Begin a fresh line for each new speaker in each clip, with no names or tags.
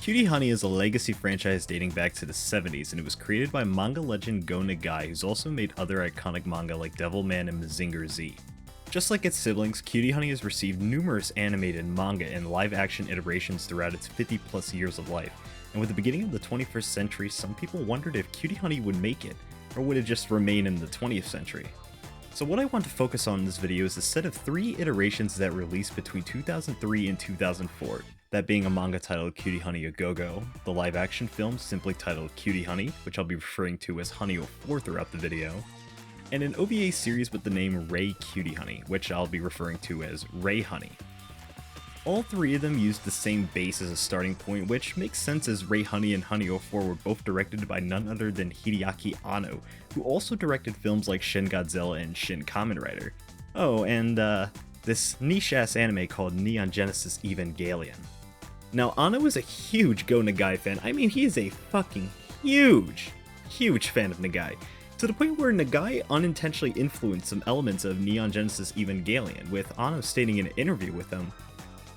Cutie Honey is a legacy franchise dating back to the 70s, and it was created by manga legend Go Nagai, who's also made other iconic manga like Devilman and Mazinger Z. Just like its siblings, Cutie Honey has received numerous animated manga and live-action iterations throughout its 50-plus years of life, and with the beginning of the 21st century, some people wondered if Cutie Honey would make it, or would it just remain in the 20th century? So what I want to focus on in this video is a set of 3 iterations that released between 2003 and 2004, that being a manga titled Cutie Honey A Go-Go, the live-action film simply titled Cutie Honey, which I'll be referring to as Honey 04 throughout the video, and an OVA series with the name Ray Cutie Honey, which I'll be referring to as Ray Honey. All 3 of them used the same base as a starting point, which makes sense as Ray Honey and Honey 04 were both directed by none other than Hideaki Anno, who also directed films like Shin Godzilla and Shin Kamen Rider. Oh, and this niche-ass anime called Neon Genesis Evangelion. Now, Anno is a huge Go Nagai fan. I mean, he is a fucking huge fan of Nagai, to the point where Nagai unintentionally influenced some elements of Neon Genesis Evangelion, with Anno stating in an interview with him,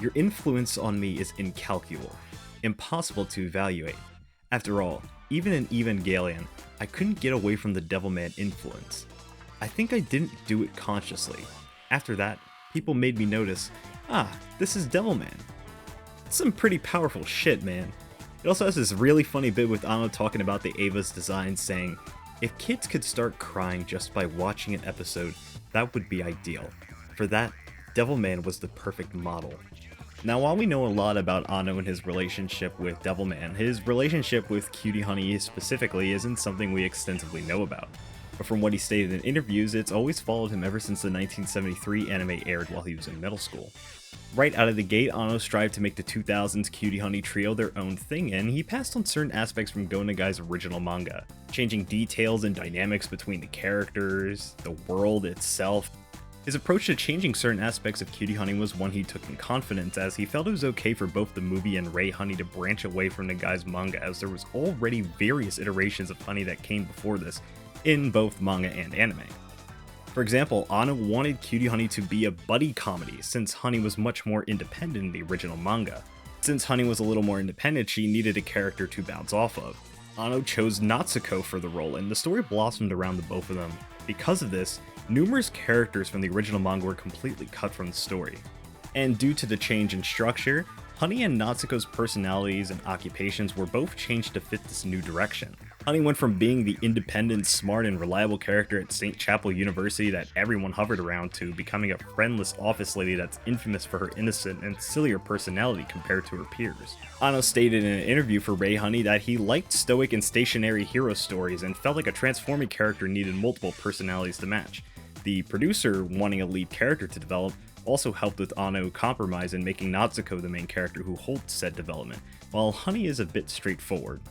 "Your influence on me is incalculable, impossible to evaluate. After all, even in Evangelion, I couldn't get away from the Devilman influence. I think I didn't do it consciously. After that, people made me notice, this is Devilman." Some pretty powerful shit, man. It also has this really funny bit with Anno talking about the Ava's design, saying, "If kids could start crying just by watching an episode, that would be ideal. For that, Devilman was the perfect model." Now, while we know a lot about Anno and his relationship with Devilman, his relationship with Cutie Honey specifically isn't something we extensively know about. But from what he stated in interviews, it's always followed him ever since the 1973 anime aired while he was in middle school. Right out of the gate, Anno strived to make the 2000's Cutie Honey trio their own thing, and he passed on certain aspects from Go Nagai's original manga, changing details and dynamics between the characters, the world itself. His approach to changing certain aspects of Cutie Honey was one he took in confidence, as he felt it was okay for both the movie and Ray Honey to branch away from Nagai's manga, as there was already various iterations of Honey that came before this, in both manga and anime. For example, Anno wanted Cutie Honey to be a buddy comedy, since Honey was much more independent in the original manga. Since Honey was a little more independent, she needed a character to bounce off of. Anno chose Natsuko for the role, and the story blossomed around the both of them. Because of this, numerous characters from the original manga were completely cut from the story. And due to the change in structure, Honey and Natsuko's personalities and occupations were both changed to fit this new direction. Honey went from being the independent, smart, and reliable character at St. Chapel University that everyone hovered around to becoming a friendless office lady that's infamous for her innocent and sillier personality compared to her peers. Anno stated in an interview for Ray Honey that he liked stoic and stationary hero stories and felt like a transforming character needed multiple personalities to match. The producer, wanting a lead character to develop, also helped with Anno compromise in making Natsuko the main character who holds said development, while Honey is a bit straightforward.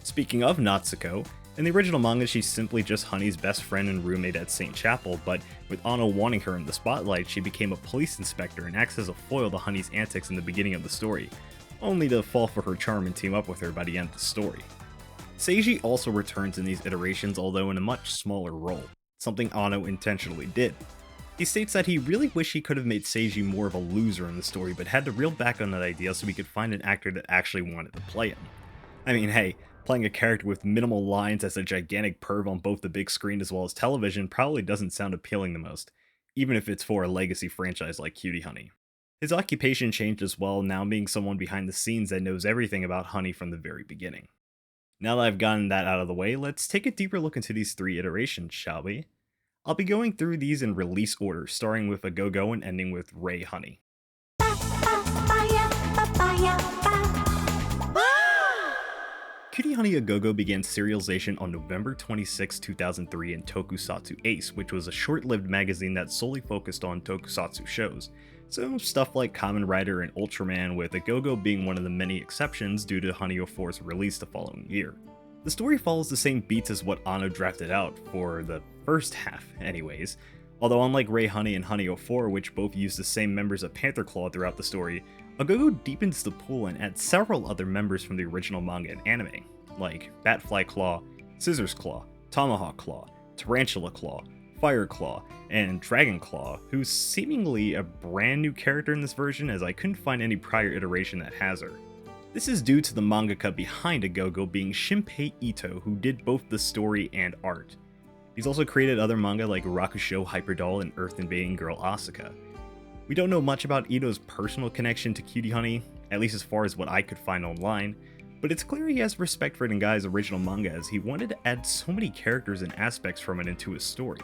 Speaking of Natsuko, in the original manga she's simply just Honey's best friend and roommate at St. Chapel, but with Anno wanting her in the spotlight, she became a police inspector and acts as a foil to Honey's antics in the beginning of the story, only to fall for her charm and team up with her by the end of the story. Seiji also returns in these iterations, although in a much smaller role, something Anno intentionally did. He states that he really wished he could have made Seiji more of a loser in the story, but had to reel back on that idea so he could find an actor that actually wanted to play him. I mean, hey, playing a character with minimal lines as a gigantic perv on both the big screen as well as television probably doesn't sound appealing the most, even if it's for a legacy franchise like Cutie Honey. His occupation changed as well, now being someone behind the scenes that knows everything about Honey from the very beginning. Now that I've gotten that out of the way, let's take a deeper look into these 3 iterations, shall we? I'll be going through these in release order, starting with A Go-Go and ending with Ray Honey. Cutie Honey A Go-Go began serialization on November 26, 2003 in Tokusatsu Ace, which was a short-lived magazine that solely focused on tokusatsu shows. So stuff like Kamen Rider and Ultraman, with A Go-Go being one of the many exceptions due to Honey 04's release the following year. The story follows the same beats as what Anno drafted out, for the first half anyways, although unlike Ray Honey and Honey 04, which both use the same members of Panther Claw throughout the story, A Go-Go deepens the pool and adds several other members from the original manga and anime, like Batfly Claw, Scissors Claw, Tomahawk Claw, Tarantula Claw, Fire Claw, and Dragon Claw, who's seemingly a brand new character in this version, as I couldn't find any prior iteration that has her. This is due to the mangaka behind A Go-Go being Shinpei Ito, who did both the story and art. He's also created other manga like Rakusho Hyperdoll and Earth Invading Girl Asuka. We don't know much about Ito's personal connection to Cutie Honey, at least as far as what I could find online, but it's clear he has respect for Ngai's original manga as he wanted to add so many characters and aspects from it into his story.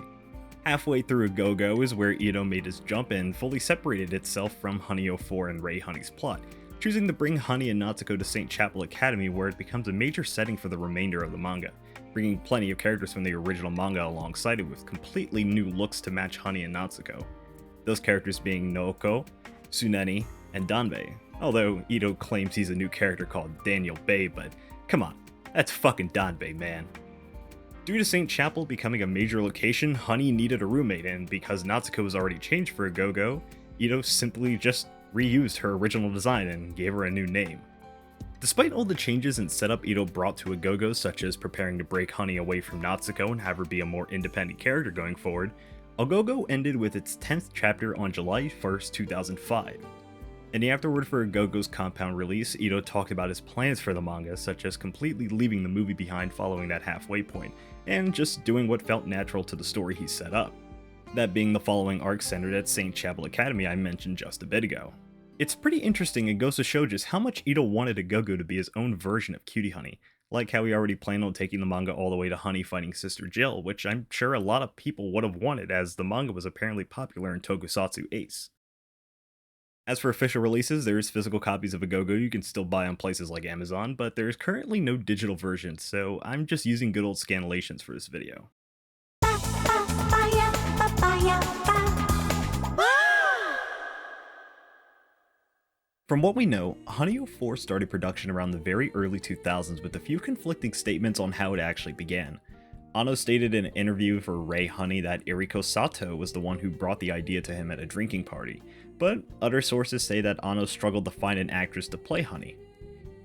Halfway through A Go-Go is where Ito made his jump and fully separated itself from Honey 04 and Ray Honey's plot, choosing to bring Honey and Natsuko to St. Chapel Academy where it becomes a major setting for the remainder of the manga, bringing plenty of characters from the original manga alongside it with completely new looks to match Honey and Natsuko. Those characters being Nooko, Tsuneni, and Danbei, although Ito claims he's a new character called Daniel Bay, but come on, that's fucking Danbei, man. Due to St. Chapel becoming a major location, Honey needed a roommate, and because Natsuko was already changed for A Go-Go, Ito simply just reused her original design and gave her a new name. Despite all the changes and setup Ito brought to A Go-Go, such as preparing to break Honey away from Natsuko and have her be a more independent character going forward, A Go-Go ended with its 10th chapter on July 1st, 2005. In the afterword for A Go-Go's compound release, Ito talked about his plans for the manga, such as completely leaving the movie behind following that halfway point, and just doing what felt natural to the story he set up. That being the following arc centered at St. Chapel Academy I mentioned just a bit ago. It's pretty interesting and goes to show just how much Ito wanted A Go-Go to be his own version of Cutie Honey, like how he already planned on taking the manga all the way to Honey fighting Sister Jill, which I'm sure a lot of people would have wanted as the manga was apparently popular in Tokusatsu Ace. As for official releases, there's physical copies of A Go-Go you can still buy on places like Amazon, but there's currently no digital version, so I'm just using good old scanlations for this video. From what we know, Honey 04 started production around the very early 2000s with a few conflicting statements on how it actually began. Anno stated in an interview for Ray Honey that Eriko Sato was the one who brought the idea to him at a drinking party, but other sources say that Anno struggled to find an actress to play Honey.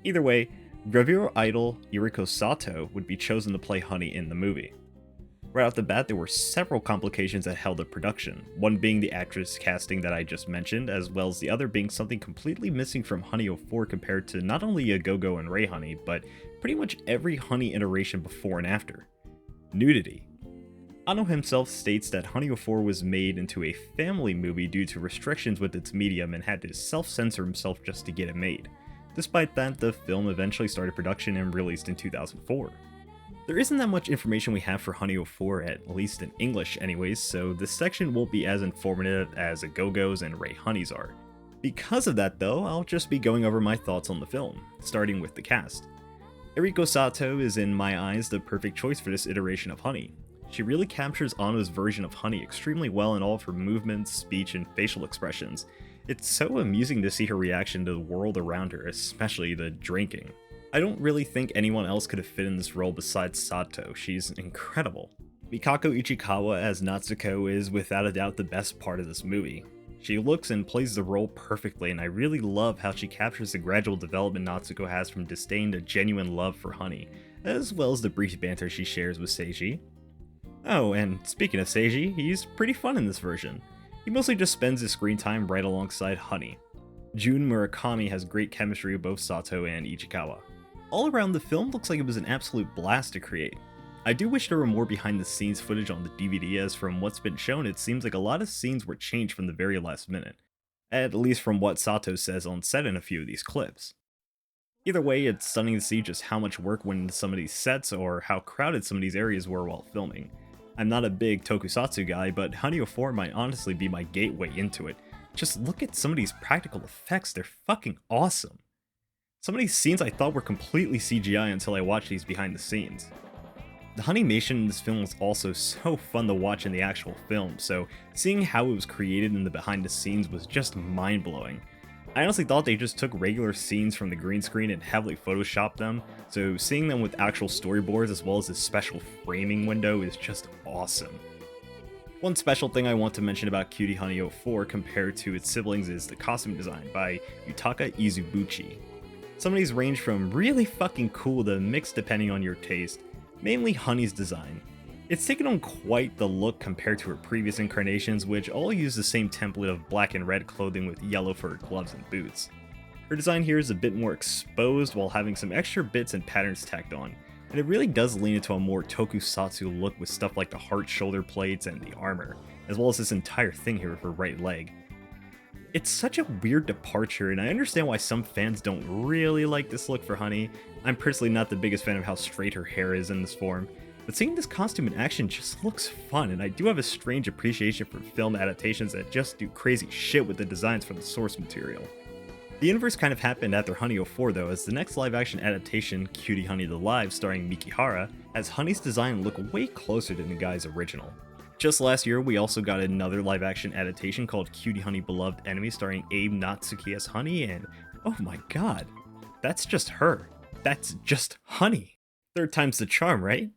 Either way, gravure idol Eriko Sato would be chosen to play Honey in the movie. Right off the bat, there were several complications that held up production, one being the actress casting that I just mentioned, as well as the other being something completely missing from Honey 04 compared to not only A Go-Go and Ray Honey, but pretty much every Honey iteration before and after. Nudity. Anno himself states that Honey 04 was made into a family movie due to restrictions with its medium and had to self-censor himself just to get it made. Despite that, the film eventually started production and released in 2004. There isn't that much information we have for Honey 04, at least in English anyways, so this section won't be as informative as A Go-Go's and Ray Honey's are. Because of that though, I'll just be going over my thoughts on the film, starting with the cast. Eriko Sato is in my eyes the perfect choice for this iteration of Honey. She really captures Anno's version of Honey extremely well in all of her movements, speech, and facial expressions. It's so amusing to see her reaction to the world around her, especially the drinking. I don't really think anyone else could have fit in this role besides Sato. She's incredible. Mikako Ichikawa as Natsuko is without a doubt the best part of this movie. She looks and plays the role perfectly, and I really love how she captures the gradual development Natsuko has from disdain to genuine love for Honey, as well as the brief banter she shares with Seiji. Oh, and speaking of Seiji, he's pretty fun in this version. He mostly just spends his screen time right alongside Honey. Jun Murakami has great chemistry with both Sato and Ichikawa. All around, the film looks like it was an absolute blast to create. I do wish there were more behind the scenes footage on the DVD, as from what's been shown it seems like a lot of scenes were changed from the very last minute. At least from what Sato says on set in a few of these clips. Either way, it's stunning to see just how much work went into some of these sets or how crowded some of these areas were while filming. I'm not a big tokusatsu guy, but Honey 04 might honestly be my gateway into it. Just look at some of these practical effects, they're fucking awesome. Some of these scenes I thought were completely CGI until I watched these behind the scenes. The Honey-mation in this film was also so fun to watch in the actual film, so seeing how it was created in the behind the scenes was just mind-blowing. I honestly thought they just took regular scenes from the green screen and heavily photoshopped them, so seeing them with actual storyboards as well as this special framing window is just awesome. One special thing I want to mention about Cutie Honey 04 compared to its siblings is the costume design by Yutaka Izubuchi. Some of these range from really fucking cool to mixed depending on your taste, mainly Honey's design. It's taken on quite the look compared to her previous incarnations, which all use the same template of black and red clothing with yellow for her gloves and boots. Her design here is a bit more exposed while having some extra bits and patterns tacked on, and it really does lean into a more tokusatsu look with stuff like the heart shoulder plates and the armor, as well as this entire thing here with her right leg. It's such a weird departure, and I understand why some fans don't really like this look for Honey. I'm personally not the biggest fan of how straight her hair is in this form, but seeing this costume in action just looks fun, and I do have a strange appreciation for film adaptations that just do crazy shit with the designs from the source material. The universe kind of happened after Honey 04 though, as the next live-action adaptation, Cutie Honey the Live starring Mikihara, has Honey's design look way closer to the guy's original. Just last year, we also got another live-action adaptation called Cutie Honey Beloved Enemy starring Abe Natsuki as Honey, and oh my god, that's just her. That's just Honey. Third time's the charm, right?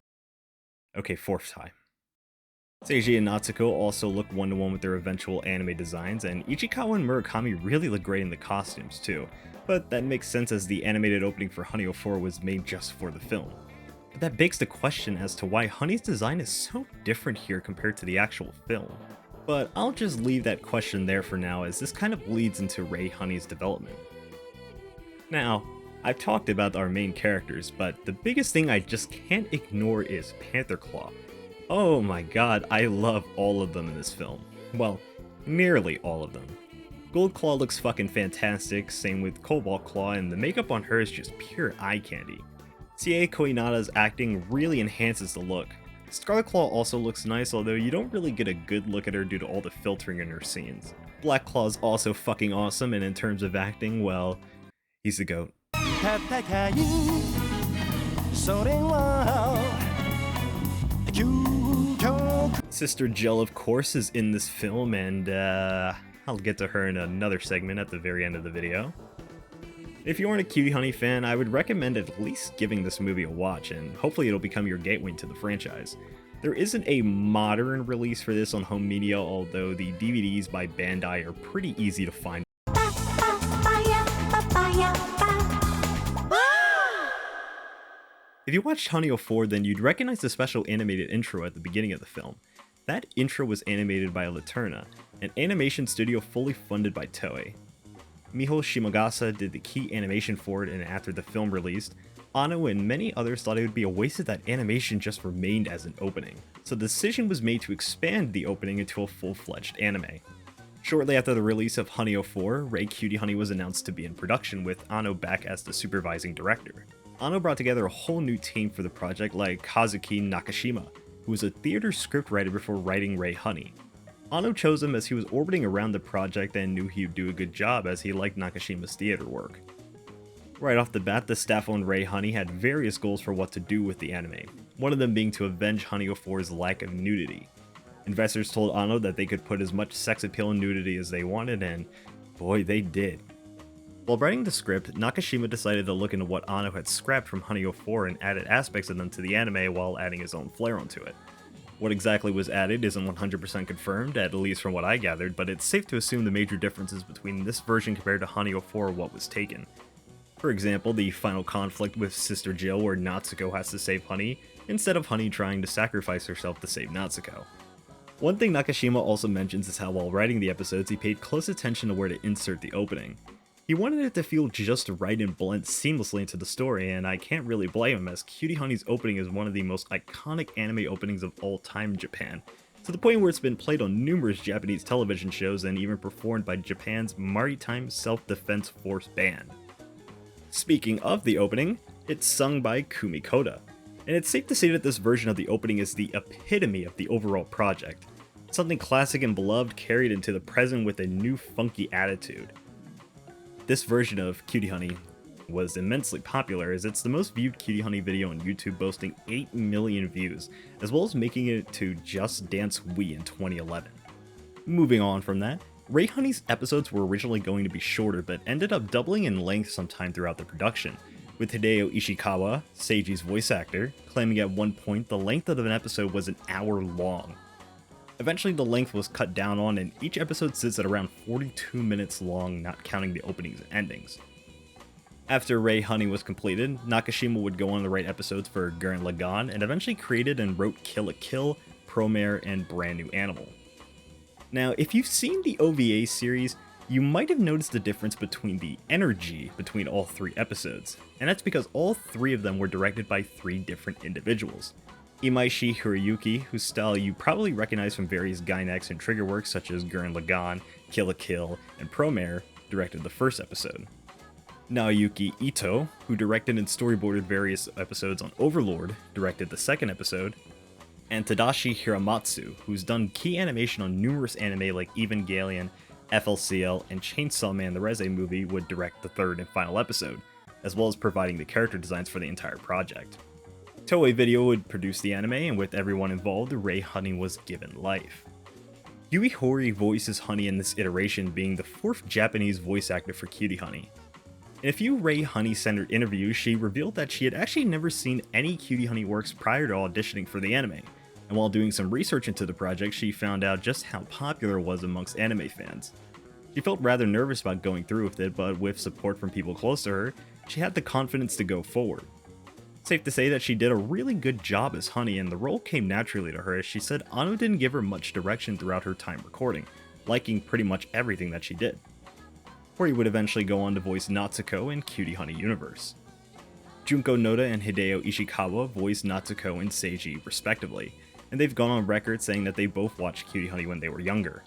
Okay, fourth time. Seiji and Natsuko also look one-to-one with their eventual anime designs, and Ichikawa and Murakami really look great in the costumes too, but that makes sense as the animated opening for Honey 04 was made just for the film. But that begs the question as to why Honey's design is so different here compared to the actual film. But I'll just leave that question there for now, as this kind of leads into Rei Honey's development. Now, I've talked about our main characters, but the biggest thing I just can't ignore is Panther Claw. Oh my god, I love all of them in this film. Well, nearly all of them. Gold Claw looks fucking fantastic, same with Cobalt Claw, and the makeup on her is just pure eye candy. C.A. Koinada's acting really enhances the look. Scarlet Claw also looks nice, although you don't really get a good look at her due to all the filtering in her scenes. Black Claw's also fucking awesome, and in terms of acting, well, he's the GOAT. Sister Jill, of course, is in this film, and I'll get to her in another segment at the very end of the video. If you aren't a Cutie Honey fan, I would recommend at least giving this movie a watch, and hopefully it'll become your gateway to the franchise. There isn't a modern release for this on home media, although the DVDs by Bandai are pretty easy to find. If you watched Honey 04, then you'd recognize the special animated intro at the beginning of the film. That intro was animated by Laterna, an animation studio fully funded by Toei. Miho Shimogasa did the key animation for it, and after the film released, Anno and many others thought it would be a waste if that animation just remained as an opening, so the decision was made to expand the opening into a full-fledged anime. Shortly after the release of Honey 04, Rei Cutie Honey was announced to be in production, with Anno back as the supervising director. Anno brought together a whole new team for the project, like Kazuki Nakashima, who was a theater scriptwriter before writing Rei Honey. Anno chose him as he was orbiting around the project and knew he'd do a good job as he liked Nakashima's theater work. Right off the bat, the staff on Rei Honey had various goals for what to do with the anime, one of them being to avenge Honey 04's lack of nudity. Investors told Anno that they could put as much sex appeal and nudity as they wanted, and boy, they did. While writing the script, Nakashima decided to look into what Anno had scrapped from Honey 04 and added aspects of them to the anime while adding his own flair onto it. What exactly was added isn't 100% confirmed, at least from what I gathered, but it's safe to assume the major differences between this version compared to Honey 04 are what was taken. For example, the final conflict with Sister Jill where Natsuko has to save Honey, instead of Honey trying to sacrifice herself to save Natsuko. One thing Nakashima also mentions is how while writing the episodes he paid close attention to where to insert the opening. He wanted it to feel just right and blend seamlessly into the story, and I can't really blame him, as Cutie Honey's opening is one of the most iconic anime openings of all time in Japan, to the point where it's been played on numerous Japanese television shows and even performed by Japan's Maritime Self-Defense Force Band. Speaking of the opening, it's sung by Kumi Koda, and it's safe to say that this version of the opening is the epitome of the overall project, something classic and beloved carried into the present with a new funky attitude. This version of Cutie Honey was immensely popular, as it's the most viewed Cutie Honey video on YouTube, boasting 8 million views, as well as making it to Just Dance Wii in 2011. Moving on from that, Rei Honey's episodes were originally going to be shorter, but ended up doubling in length sometime throughout the production, with Hideo Ishikawa, Seiji's voice actor, claiming at one point the length of an episode was an hour long. Eventually the length was cut down on, and each episode sits at around 42 minutes long, not counting the openings and endings. After Rei Honey was completed, Nakashima would go on to write episodes for Gurren Lagann, and eventually created and wrote Kill la Kill, Promare, and Brand New Animal. Now, if you've seen the OVA series, You might have noticed the difference between the energy between all 3 episodes, and that's because all 3 of them were directed by 3 different individuals. Imaishi Hiroyuki, whose style you probably recognize from various Gainax and trigger works such as Gurren Lagann, Kill la Kill, and Promare, directed the first episode. Naoyuki Ito, who directed and storyboarded various episodes on Overlord, directed the second episode. And Tadashi Hiramatsu, who's done key animation on numerous anime like Evangelion, FLCL, and Chainsaw Man the Reze movie, would direct the third and final episode, as well as providing the character designs for the entire project. Toei Video would produce the anime, and with everyone involved, Rei Honey was given life. Yui Horii voices Honey in this iteration, being the 4th Japanese voice actor for Cutie Honey. In a few Rei Honey-centered interviews, she revealed that she had actually never seen any Cutie Honey works prior to auditioning for the anime, and while doing some research into the project, she found out just how popular it was amongst anime fans. She felt rather nervous about going through with it, but with support from people close to her, she had the confidence to go forward. Safe to say that she did a really good job as Honey, and the role came naturally to her, as she said Anno didn't give her much direction throughout her time recording, liking pretty much everything that she did. Horii would eventually go on to voice Natsuko in Cutie Honey universe. Junko Noda and Hideo Ishikawa voiced Natsuko and Seiji respectively, and they've gone on record saying that they both watched Cutie Honey when they were younger.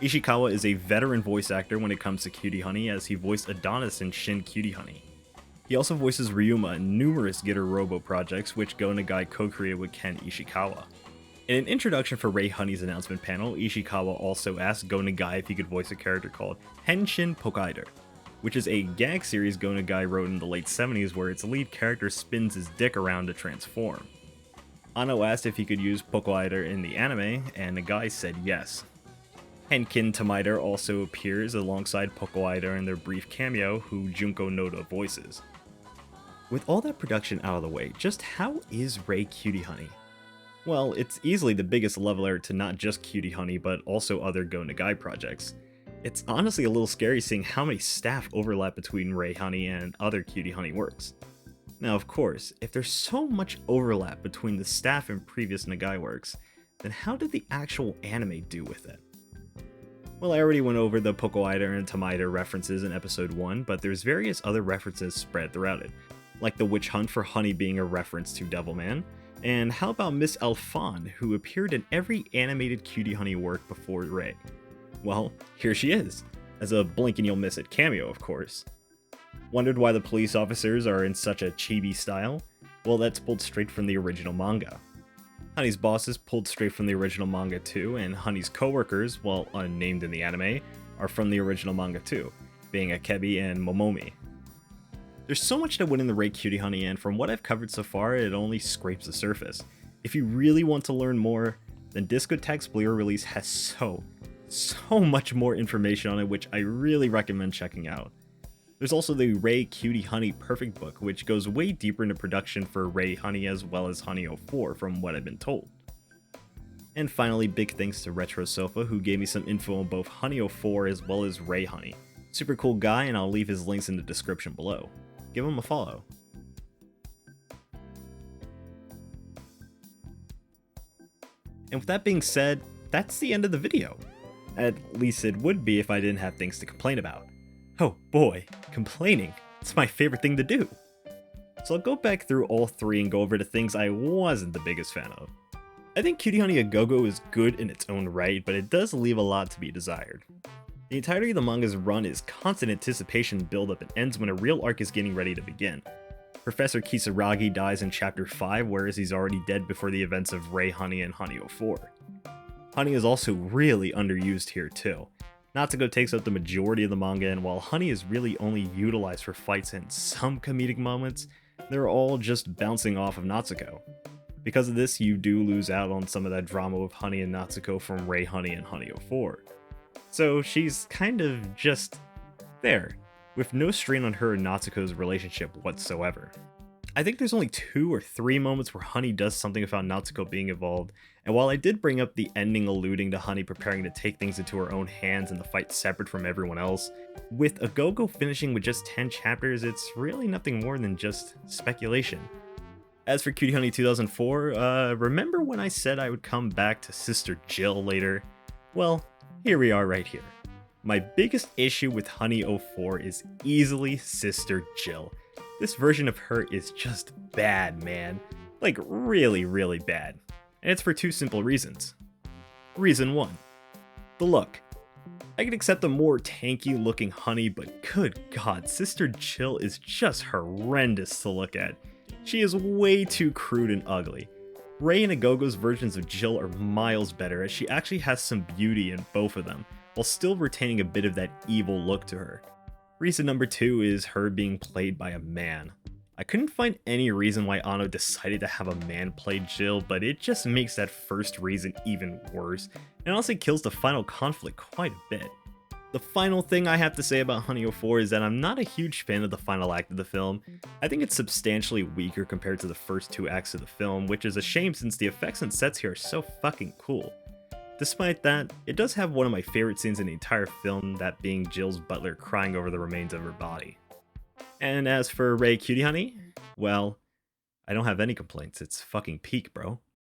Ishikawa is a veteran voice actor when it comes to Cutie Honey, as he voiced Adonis in Shin Cutie Honey. He also voices Ryuma in numerous Getter Robo projects, which Go Nagai co-created with Ken Ishikawa. In an introduction for Rei Honey's announcement panel, Ishikawa also asked Go Nagai if he could voice a character called Henshin Pokaider, which is a gag series Go Nagai wrote in the late 70s where its lead character spins his dick around to transform. Anno asked if he could use Pokaider in the anime, and Nagai said yes. Henkin Tamaider also appears alongside Pokaider in their brief cameo, who Junko Noda voices. With all that production out of the way, just how is Rei Cutie Honey? Well, it's easily the biggest leveler to not just Cutie Honey, but also other Go Nagai projects. It's honestly a little scary seeing how many staff overlap between Rei Honey and other Cutie Honey works. Now of course, if there's so much overlap between the staff in previous Nagai works, then how did the actual anime do with it? Well, I already went over the Pokaider and Tamaider references in episode 1, but there's various other references spread throughout it, like the witch hunt for Honey being a reference to Devilman. And how about Miss Alphonse, who appeared in every animated Cutie Honey work before Rei? Well, here she is, as a blink and you'll miss it cameo, of course. Wondered why the police officers are in such a chibi style? Well, that's pulled straight from the original manga. Honey's bosses pulled straight from the original manga too, and Honey's co-workers, while unnamed in the anime, are from the original manga too, being Akebi and Momomi. There's so much to win in the Rei Cutie Honey, and from what I've covered so far, it only scrapes the surface. If you really want to learn more, then Discotek's Blu-ray release has so much more information on it, which I really recommend checking out. There's also the Rei Cutie Honey Perfect Book, which goes way deeper into production for Rei Honey as well as Honey 04 from what I've been told. And finally, big thanks to RetroSofa, who gave me some info on both Honey 04 as well as Rei Honey. Super cool guy, and I'll leave his links in the description below. Give him a follow. And with that being said, that's the end of the video. At least it would be if I didn't have things to complain about. Oh boy, complaining. It's my favorite thing to do. So I'll go back through all 3 and go over the things I wasn't the biggest fan of. I think Cutie Honey A Go-Go is good in its own right, but it does leave a lot to be desired. The entirety of the manga's run is constant anticipation build-up and ends when a real arc is getting ready to begin. Professor Kisaragi dies in chapter 5, whereas he's already dead before the events of Rei Honey and Honey 04. Honey is also really underused here too. Natsuko takes up the majority of the manga, and while Honey is really only utilized for fights and some comedic moments, they're all just bouncing off of Natsuko. Because of this, you do lose out on some of that drama with Honey and Natsuko from Rei Honey and Honey 04. So she's kind of just there, with no strain on her and Natsuko's relationship whatsoever. I think there's only 2 or 3 moments where Honey does something about Natsuko being involved, and while I did bring up the ending alluding to Honey preparing to take things into her own hands and the fight separate from everyone else, with A Go-Go finishing with just 10 chapters, it's really nothing more than just speculation. As for Cutie Honey 2004, remember when I said I would come back to Sister Jill later? Well, here we are right here. My biggest issue with Honey 04 is easily Sister Jill. This version of her is just bad, man. Like, really, really bad. And it's for two simple reasons. Reason 1. The look. I can accept a more tanky looking Honey, but good god, Sister Jill is just horrendous to look at. She is way too crude and ugly. Rei and Agogo's versions of Jill are miles better, as she actually has some beauty in both of them, while still retaining a bit of that evil look to her. Reason number 2 is her being played by a man. I couldn't find any reason why Anno decided to have a man play Jill, but it just makes that first reason even worse, and honestly kills the final conflict quite a bit. The final thing I have to say about Honey 04 is that I'm not a huge fan of the final act of the film. I think it's substantially weaker compared to the first 2 acts of the film, which is a shame since the effects and sets here are so fucking cool. Despite that, it does have one of my favorite scenes in the entire film, that being Jill's butler crying over the remains of her body. And as for Rei Cutie Honey, well, I don't have any complaints, it's fucking peak, bro.